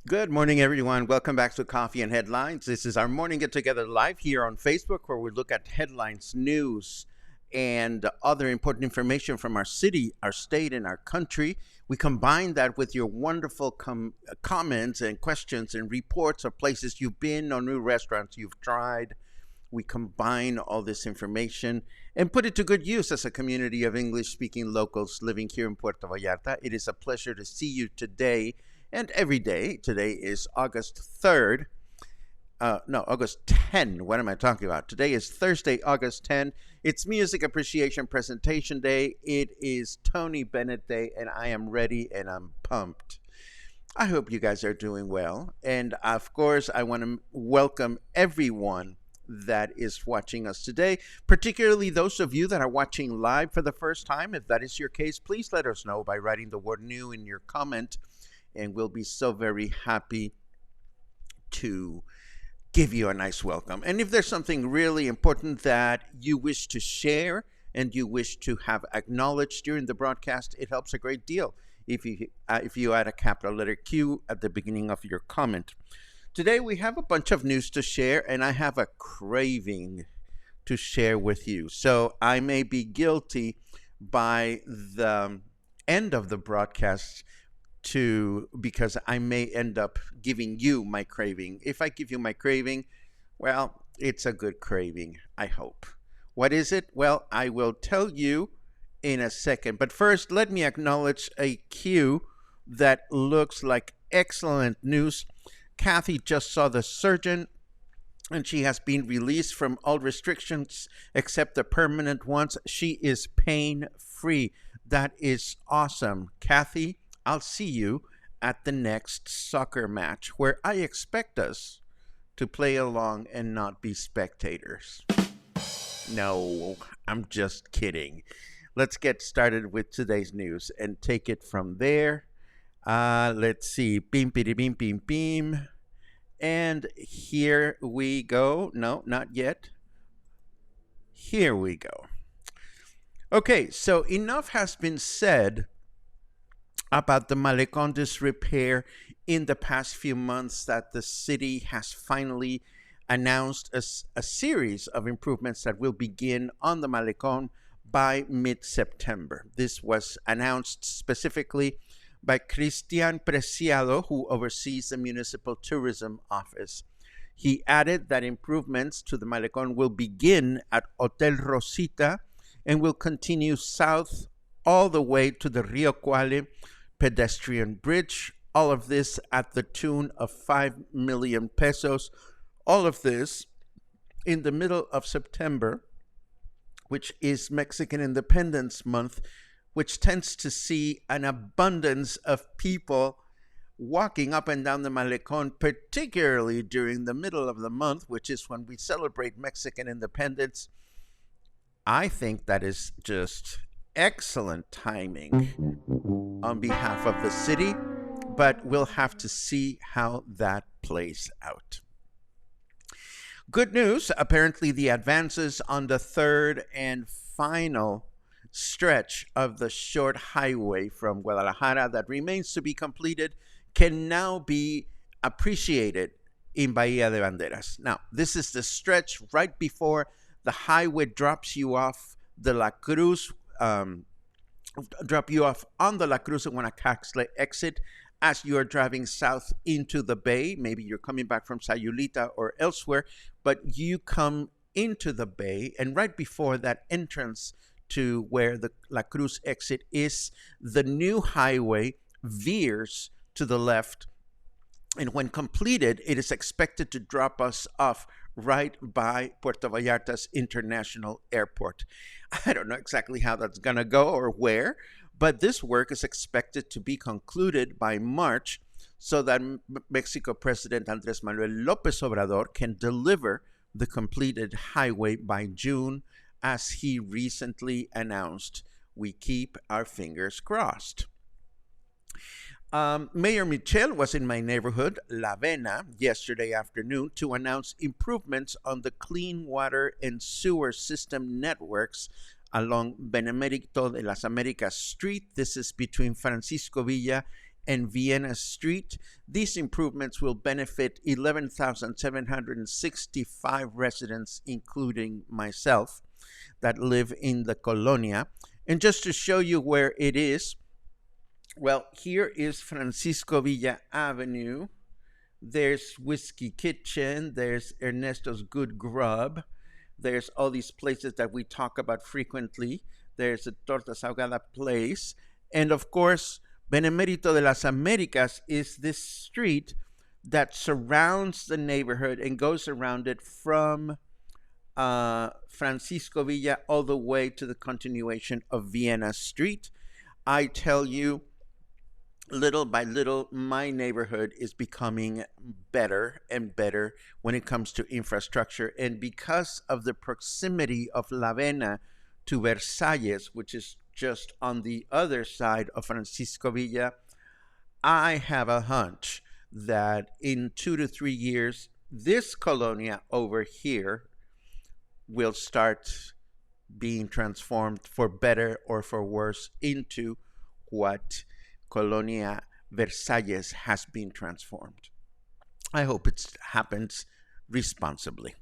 Good morning, everyone. Welcome back to Coffee and Headlines. This is our morning get together live here on Facebook, where we look at headlines, news, and other important information from our city, our state, and our country. We combine that with your wonderful comments and questions and reports of places you've been or new restaurants you've tried. We combine all this information and put it to good use as a community of English-speaking locals living here in Puerto Vallarta. It is a pleasure to see you today and every day. Today is August 3rd. August 10. What am I talking about? Today is Thursday, August 10. It's Music Appreciation Presentation Day. It is Tony Bennett Day, and I am ready and I'm pumped. I hope you guys are doing well. And of course, I want to welcome everyone that is watching us today, particularly those of you that are watching live for the first time. If that is your case, please let us know by writing the word new in your comment, and we'll be so very happy to give you a nice welcome. And if there's something really important that you wish to share and you wish to have acknowledged during the broadcast, it helps a great deal if you add a capital letter Q at the beginning of your comment. Today we have a bunch of news to share, and I have a craving to share with you. So I may be guilty by the end of the broadcast because I may end up giving you my craving. If I give you my craving, well, it's a good craving, I hope. What is it? Well, I will tell you in a second. But first, let me acknowledge a cue that looks like excellent news. Kathy just saw the surgeon, and she has been released from all restrictions except the permanent ones. She is pain-free. That is awesome. Kathy, I'll see you at the next soccer match, where I expect us to play along and not be spectators. No, I'm just kidding. Let's get started with today's news and take it from there. Let's see. Beam, beam, beam, beam, beam. And here we go. No, not yet. Here we go. Okay, so enough has been said about the Malecon disrepair in the past few months that the city has finally announced a series of improvements that will begin on the Malecon by mid-September. This was announced specifically by Cristian Preciado, who oversees the Municipal Tourism Office. He added that improvements to the Malecon will begin at Hotel Rosita and will continue south all the way to the Rio Cuale pedestrian bridge. All of this at the tune of 5 million pesos. All of this in the middle of September, which is Mexican Independence Month, which tends to see an abundance of people walking up and down the Malecon, particularly during the middle of the month, which is when we celebrate Mexican independence. I think that is just excellent timing on behalf of the city, but we'll have to see how that plays out. Good news, apparently the advances on the third and final stretch of the short highway from Guadalajara that remains to be completed can now be appreciated in Bahía de Banderas. Now, this is the stretch right before the highway drops you off the La Cruz, drop you off on the La Cruz and Guanacaxtle exit as you are driving south into the bay. Maybe you're coming back from Sayulita or elsewhere, but you come into the bay, and right before that entrance to where the La Cruz exit is, the new highway veers to the left, and when completed, it is expected to drop us off right by Puerto Vallarta's International Airport. I don't know exactly how that's going to go or where, but this work is expected to be concluded by March so that Mexico President Andrés Manuel López Obrador can deliver the completed highway by June, as he recently announced. We keep our fingers crossed. Mayor Michel was in my neighborhood, La Vena, yesterday afternoon to announce improvements on the clean water and sewer system networks along Benemérito de las Américas Street. This is between Francisco Villa and Vienna Street. These improvements will benefit 11,765 residents, including myself, that live in the colonia. And just to show you where it is, well, here is Francisco Villa Avenue. There's Whiskey Kitchen. There's Ernesto's Good Grub. There's all these places that we talk about frequently. There's a Tortas Ahogada place. And of course, Benemérito de las Américas is this street that surrounds the neighborhood and goes around it from Francisco Villa all the way to the continuation of Vienna Street. I tell you, little by little, my neighborhood is becoming better and better when it comes to infrastructure. And because of the proximity of La Vena to Versalles, which is just on the other side of Francisco Villa, I have a hunch that in 2 to 3 years, this colonia over here will start being transformed for better or for worse into what Colonia Versalles has been transformed. I hope it happens responsibly.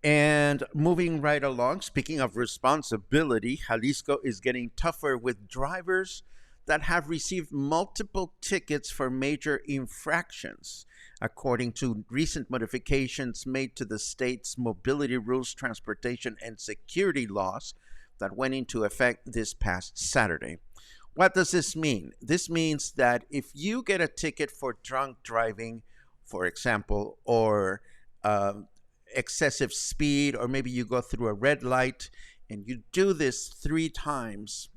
And moving right along, speaking of responsibility, Jalisco is getting tougher with drivers that have received multiple tickets for major infractions, according to recent modifications made to the state's mobility rules, transportation, and security laws that went into effect this past Saturday. What does this mean? This means that if you get a ticket for drunk driving, for example, or excessive speed, or maybe you go through a red light and you do this 3 times,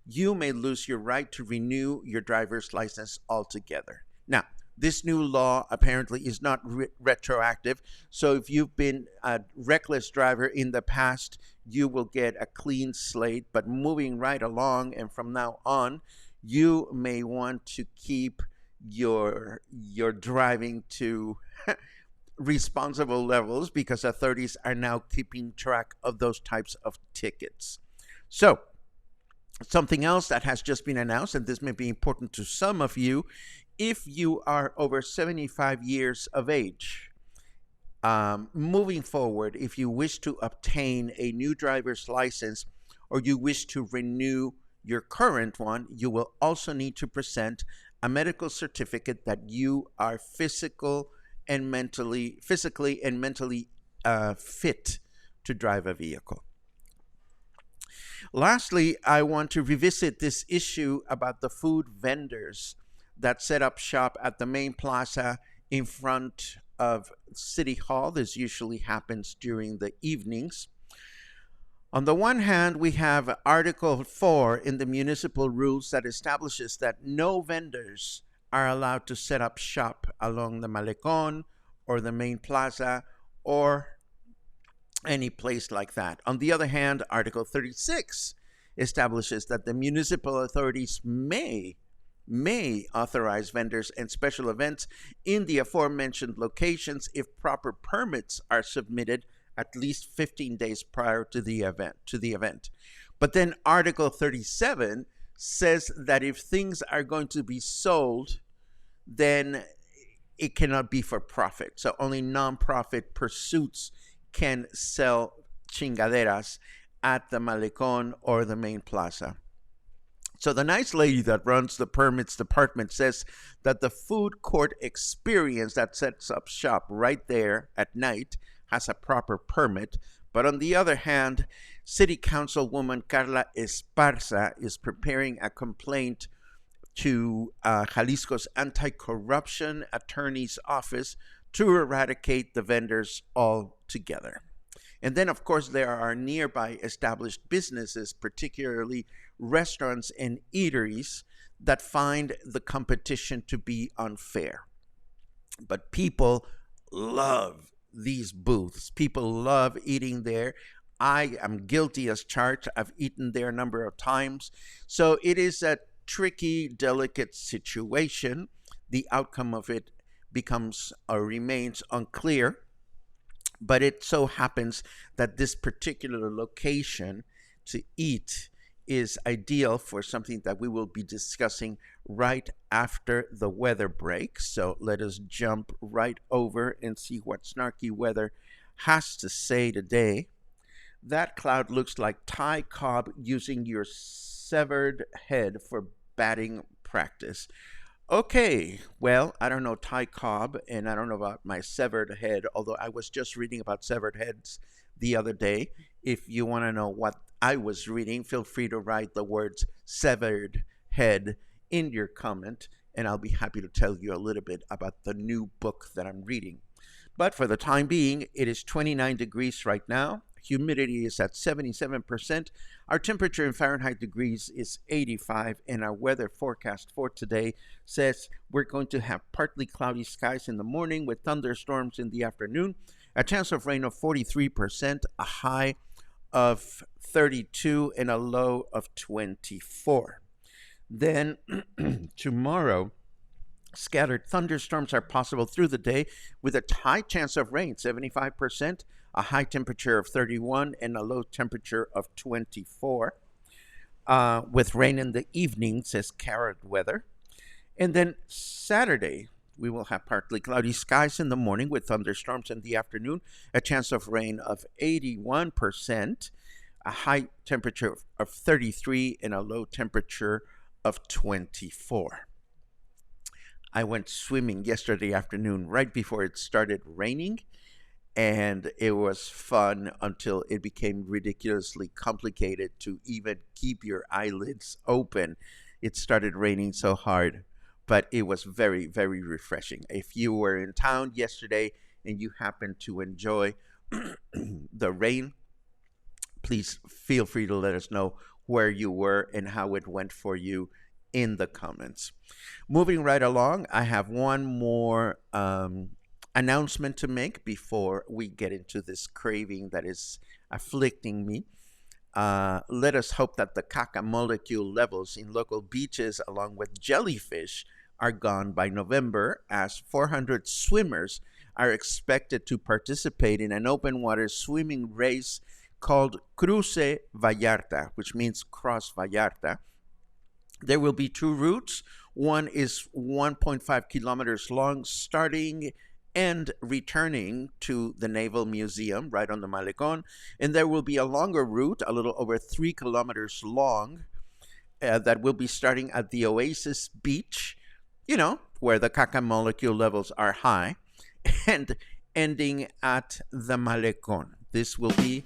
you may lose your right to renew your driver's license altogether. Now, this new law apparently is not retroactive, so if you've been a reckless driver in the past, you will get a clean slate. But moving right along, and from now on, you may want to keep your driving to responsible levels, because authorities are now keeping track of those types of tickets. So, something else that has just been announced, and this may be important to some of you, if you are over 75 years of age, moving forward, if you wish to obtain a new driver's license or you wish to renew your current one, you will also need to present a medical certificate that you are physically and mentally fit to drive a vehicle. Lastly, I want to revisit this issue about the food vendors that set up shop at the Main Plaza in front of City Hall. This usually happens during the evenings. On the one hand, we have Article 4 in the municipal rules that establishes that no vendors are allowed to set up shop along the Malecon or the Main Plaza or any place like that. On the other hand, Article 36 establishes that the municipal authorities may may authorize vendors and special events in the aforementioned locations if proper permits are submitted at least 15 days prior to the event. But then Article 37 says that if things are going to be sold, then it cannot be for profit. So only nonprofit pursuits can sell chingaderas at the Malecon or the Main Plaza. So the nice lady that runs the permits department says that the food court experience that sets up shop right there at night has a proper permit. But on the other hand, City Councilwoman Carla Esparza is preparing a complaint to Jalisco's anti-corruption attorney's office to eradicate the vendors altogether. And then, of course, there are nearby established businesses, particularly restaurants and eateries, that find the competition to be unfair. But people love these booths. People love eating there. I am guilty as charged. I've eaten there a number of times. So it is a tricky, delicate situation. The outcome of it becomes or remains unclear. But it so happens that this particular location to eat is ideal for something that we will be discussing right after the weather break. So let us jump right over and see what snarky weather has to say today. That cloud looks like Ty Cobb using your severed head for batting practice. Okay, well, I don't know Ty Cobb, and I don't know about my severed head, although I was just reading about severed heads the other day. If you want to know what I was reading, feel free to write the words severed head in your comment, and I'll be happy to tell you a little bit about the new book that I'm reading. But for the time being, it is 29 degrees right now. Humidity is at 77%. Our temperature in Fahrenheit degrees is 85, and our weather forecast for today says we're going to have partly cloudy skies in the morning with thunderstorms in the afternoon, a chance of rain of 43%, a high of 32, and a low of 24. Then tomorrow, scattered thunderstorms are possible through the day with a high chance of rain, 75%, a high temperature of 31, and a low temperature of 24. With rain in the evening, says Carrot Weather. And then Saturday, we will have partly cloudy skies in the morning with thunderstorms in the afternoon, a chance of rain of 81%, a high temperature of 33, and a low temperature of 24. I went swimming yesterday afternoon right before it started raining, and it was fun until it became ridiculously complicated to even keep your eyelids open. It started raining so hard, but it was very, very refreshing. If you were in town yesterday and you happened to enjoy the rain, please feel free to let us know where you were and how it went for you in the comments. Moving right along, I have one more announcement to make before we get into this craving that is afflicting me. Let us hope that the caca molecule levels in local beaches along with jellyfish are gone by November, as 400 swimmers are expected to participate in an open water swimming race called Cruce Vallarta, which means Cross Vallarta. There will be two routes. One is 1.5 kilometers long, starting and returning to the Naval Museum right on the Malecon. And there will be a longer route, a little over 3 kilometers long, that will be starting at the Oasis Beach, where the caca molecule levels are high, and ending at the Malecon. This will be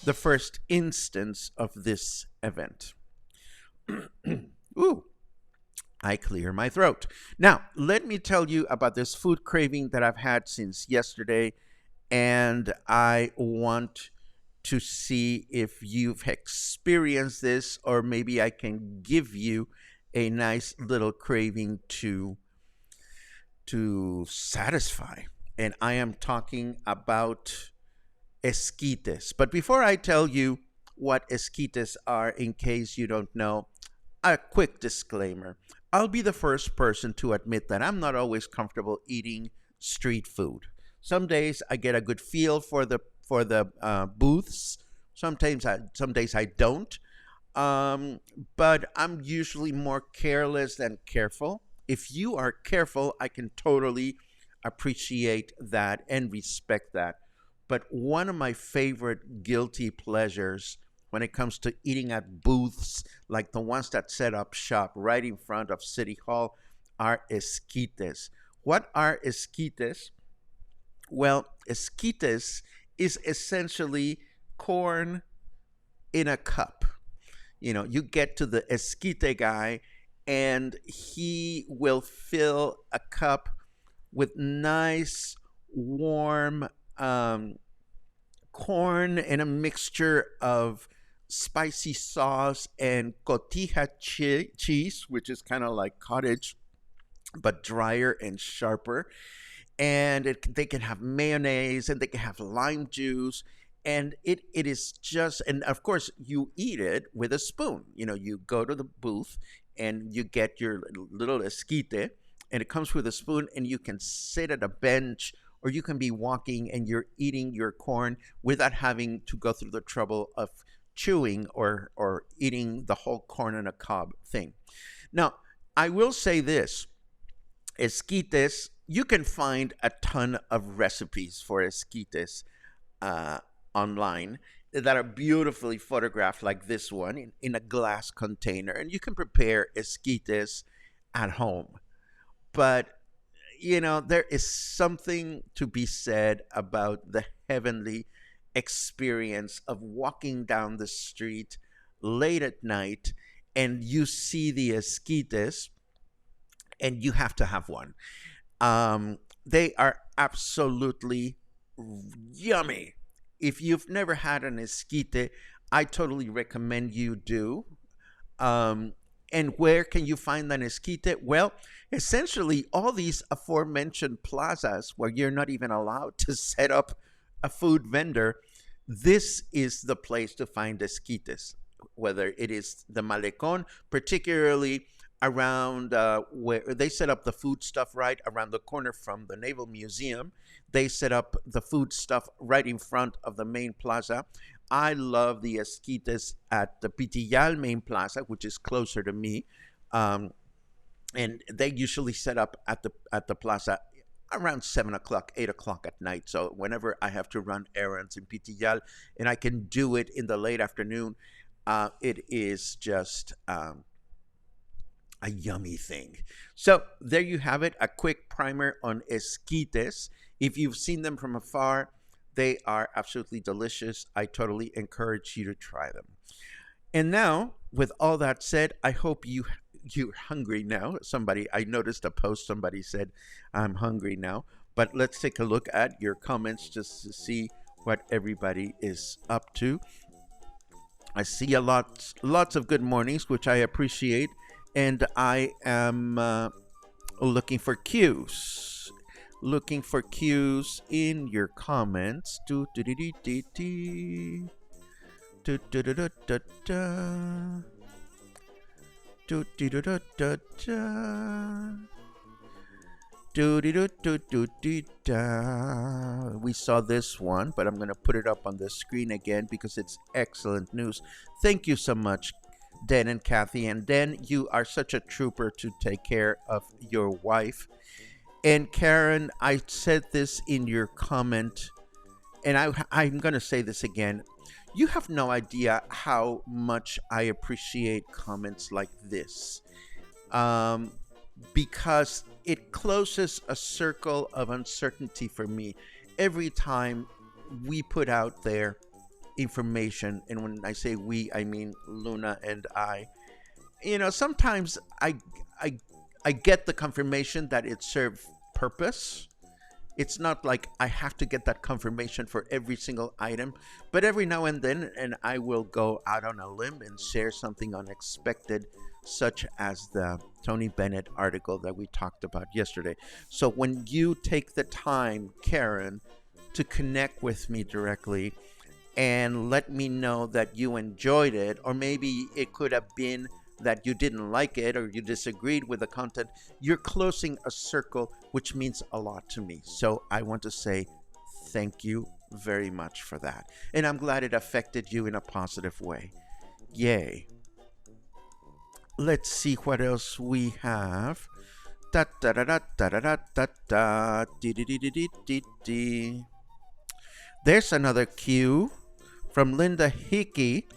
the first instance of this event. Ooh, I clear my throat. Now, let me tell you about this food craving that I've had since yesterday, and I want to see if you've experienced this, or maybe I can give you a nice little craving to satisfy. And I am talking about Esquites. But before I tell you what Esquites are, in case you don't know, a quick disclaimer. I'll be the first person to admit that I'm not always comfortable eating street food. Some days I get a good feel for the booths. Some days I don't. But I'm usually more careless than careful. If you are careful, I can totally appreciate that and respect that. But one of my favorite guilty pleasures when it comes to eating at booths like the ones that set up shop right in front of City Hall are esquites. What are esquites? Well, esquites is essentially corn in a cup. You get to the esquite guy, and he will fill a cup with nice, warm corn and a mixture of spicy sauce and cotija cheese, which is kind of like cottage, but drier and sharper. And they can have mayonnaise and they can have lime juice. And it is just, and of course, you eat it with a spoon. You go to the booth and you get your little esquite, and it comes with a spoon, and you can sit at a bench or you can be walking and you're eating your corn without having to go through the trouble of chewing or eating the whole corn on a cob thing. Now, I will say this. Esquites, you can find a ton of recipes for esquites online that are beautifully photographed, like this one in a glass container, and you can prepare esquites at home. But there is something to be said about the heavenly experience of walking down the street late at night and you see the esquites and you have to have one. They are absolutely yummy. If you've never had an esquite, I totally recommend you do. And where can you find an esquite? Well, essentially, all these aforementioned plazas where you're not even allowed to set up a food vendor, this is the place to find esquites. Whether it is the Malecon, particularly around where they set up the food stuff right around the corner from the Naval Museum. They set up the food stuff right in front of the Main Plaza. I love the esquites at the Pitilla Main Plaza, which is closer to me. And they usually set up at the plaza around 7 o'clock, 8 o'clock at night. So whenever I have to run errands in Pitilla and I can do it in the late afternoon, it is just a yummy thing. So there you have it, a quick primer on esquites. If you've seen them from afar, they are absolutely delicious. I totally encourage you to try them. And now, with all that said, I hope you're hungry now. I noticed a post, somebody said, I'm hungry now. But let's take a look at your comments just to see what everybody is up to. I see lots of good mornings, which I appreciate. And I am looking for cues. Looking for cues in your comments. We saw this one, but I'm going to put it up on the screen again because it's excellent news. Thank you so much, Dan and Kathy. And Dan, you are such a trooper to take care of your wife. And Karen, I said this in your comment, and I'm going to say this again. You have no idea how much I appreciate comments like this, because it closes a circle of uncertainty for me every time we put out there information. And when I say we, I mean Luna and I. Sometimes I get the confirmation that it served purpose. It's not like I have to get that confirmation for every single item, but every now and then, and I will go out on a limb and share something unexpected, such as the Tony Bennett article that we talked about yesterday. So when you take the time, Karen, to connect with me directly and let me know that you enjoyed it, or maybe it could have been that you didn't like it or you disagreed with the content, you're closing a circle, which means a lot to me. So I want to say thank you very much for that. And I'm glad it affected you in a positive way. Yay. Let's see what else we have. Da da da da da da da da da. There's another cue from Linda Hickey.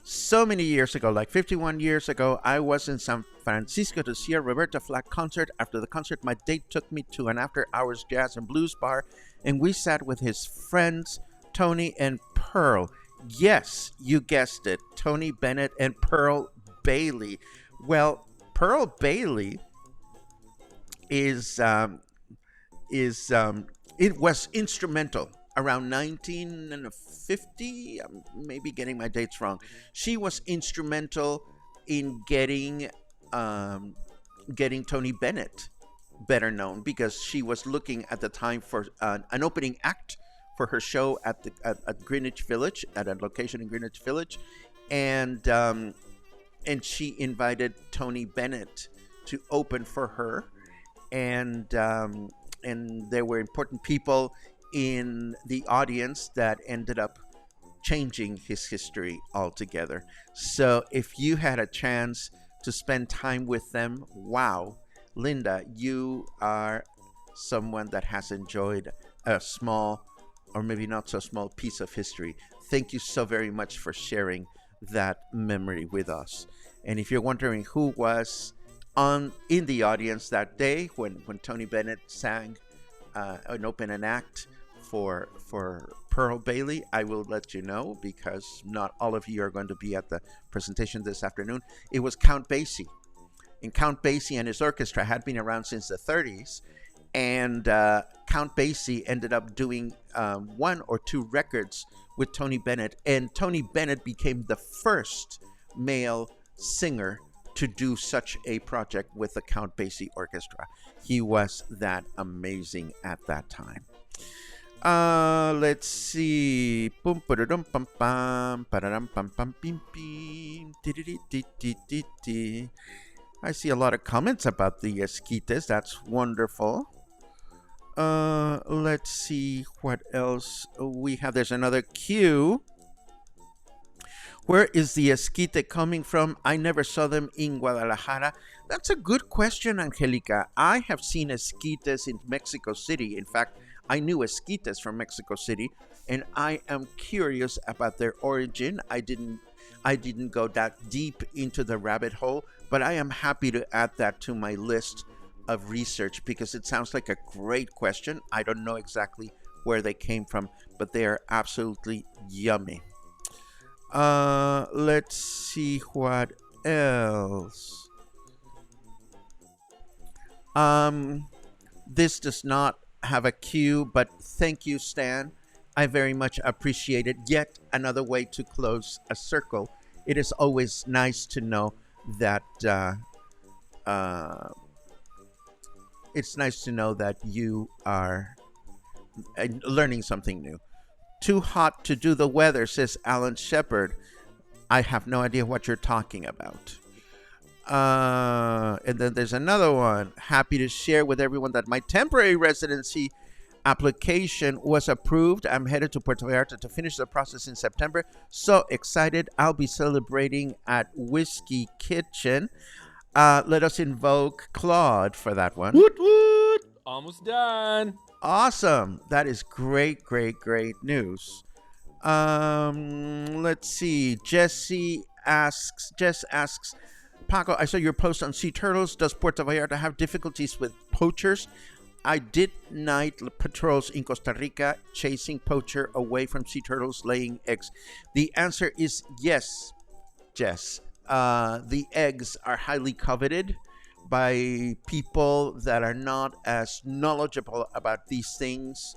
So many years ago, like 51 years ago, I was in San Francisco to see a Roberta Flack concert. After the concert, my date took me to an after-hours jazz and blues bar, and we sat with his friends, Tony and Pearl. Yes, you guessed it, Tony Bennett and Pearl Bailey. Well, Pearl Bailey it was instrumental around 1950. I'm maybe getting my dates wrong. She was instrumental in getting Tony Bennett better known, because she was looking at the time for an opening act for her show at Greenwich Village, at a location in Greenwich Village, and she invited Tony Bennett to open for her, and there were important people in the audience that ended up changing his history altogether. So if you had a chance to spend time with them, wow, Linda, you are someone that has enjoyed a small, or maybe not so small, piece of history. Thank you so very much for sharing that memory with us. And if you're wondering who was in the audience that day when Tony Bennett sang an opening act for Pearl Bailey, I will let you know, because not all of you are going to be at the presentation this afternoon. It was Count Basie. And Count Basie and his orchestra had been around since the 30s. And Count Basie ended up doing 1 or 2 records with Tony Bennett. And Tony Bennett became the first male singer to do such a project with the Count Basie Orchestra. He was that amazing at that time. Let's see. I see a lot of comments about the Esquites. That's wonderful. Let's see what else we have. There's another cue. Where is the Esquite coming from? I never saw them in Guadalajara. That's a good question, Angelica. I have seen Esquites in Mexico City. In fact, I knew Esquites from Mexico City, and I am curious about their origin. I didn't go that deep into the rabbit hole, but I am happy to add that to my list of research, because it sounds like a great question. I don't know exactly where they came from, but they are absolutely yummy. Let's see what else. This does not have a cue, but thank you, Stan. I very much appreciate it. Yet another way to close a circle. It is always nice to know that it's nice to know that you are learning something new. Too hot to do the weather, says Alan Shepard. I have no idea what you're talking about. And then there's another one. Happy to share with everyone that my temporary residency application was approved. I'm headed to Puerto Vallarta to finish the process in September. So excited. I'll be celebrating at Whiskey Kitchen. Let us invoke Claude for that one. Woot woot! Almost done. Awesome. That is great, great, great news. Let's see. Jess asks, Paco, I saw your post on sea turtles. Does Puerto Vallarta have difficulties with poachers? I did night patrols in Costa Rica chasing poacher away from sea turtles laying eggs. The answer is yes, Jess. The eggs are highly coveted by people that are not as knowledgeable about these things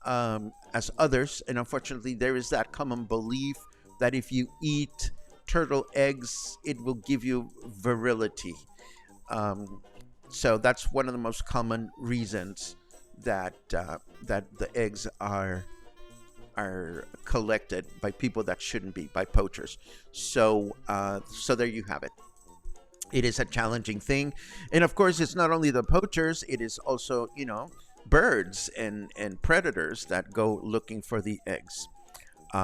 as others. And unfortunately, there is that common belief that if you eat turtle eggs, it will give you virility. So that's one of the most common reasons that the eggs are are collected by people that shouldn't be, by poachers. So there you have it. It is a challenging thing, and of course, it's not only the poachers; it is also, birds and predators that go looking for the eggs.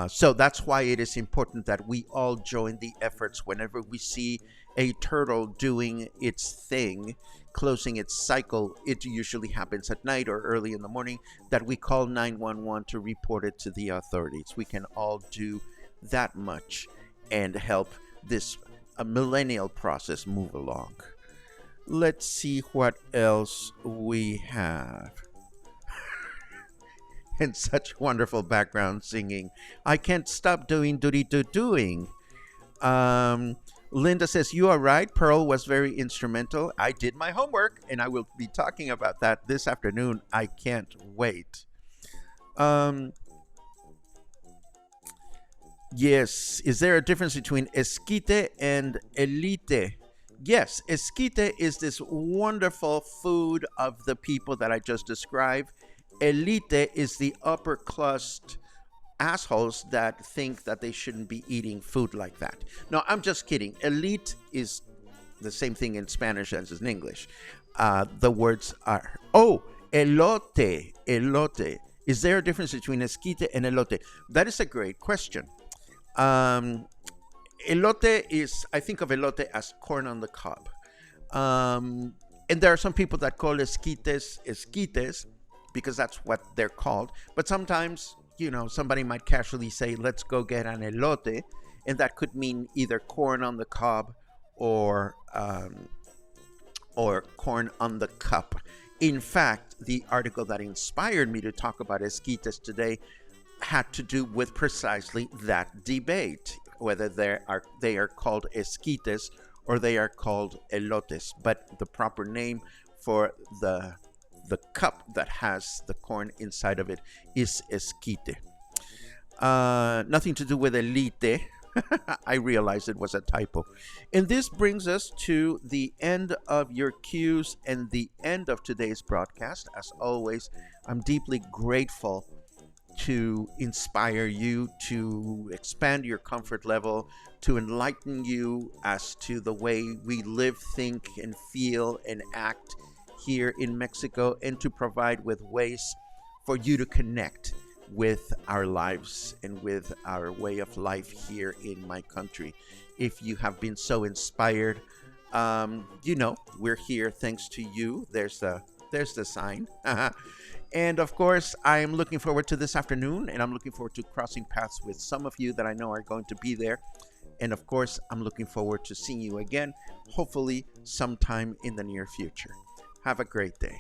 So that's why it is important that we all join the efforts whenever we see a turtle doing its thing, closing its cycle. It usually happens at night or early in the morning, that we call 911 to report it to the authorities. We can all do that much and help this millennial process move along. Let's see what else we have. And such wonderful background singing. I can't stop doing doody doo doing. Linda says, you are right. Pearl was very instrumental. I did my homework, and I will be talking about that this afternoon. I can't wait. Yes. Is there a difference between Esquite and Elote? Yes. Esquite is this wonderful food of the people that I just described. Elote is the upper crust assholes that think that they shouldn't be eating food like that. No, I'm just kidding. Elite is the same thing in Spanish as in English. The words are, elote, elote. Is there a difference between esquite and elote? That is a great question. Elote is, I think of elote as corn on the cob. And there are some people that call esquites esquites, because that's what they're called. But sometimes, somebody might casually say, let's go get an elote. And that could mean either corn on the cob or corn on the cup. In fact, the article that inspired me to talk about esquites today had to do with precisely that debate, whether they are called esquites or they are called elotes. But the proper name for the cup that has the corn inside of it is esquite. Nothing to do with elite. I realized it was a typo. And this brings us to the end of your cues and the end of today's broadcast. As always, I'm deeply grateful to inspire you, to expand your comfort level, to enlighten you as to the way we live, think, and feel and act here in Mexico, and to provide with ways for you to connect with our lives and with our way of life here in my country. If you have been so inspired, we're here thanks to you. There's the sign. And of course, I am looking forward to this afternoon, and I'm looking forward to crossing paths with some of you that I know are going to be there. And of course, I'm looking forward to seeing you again, hopefully sometime in the near future. Have a great day.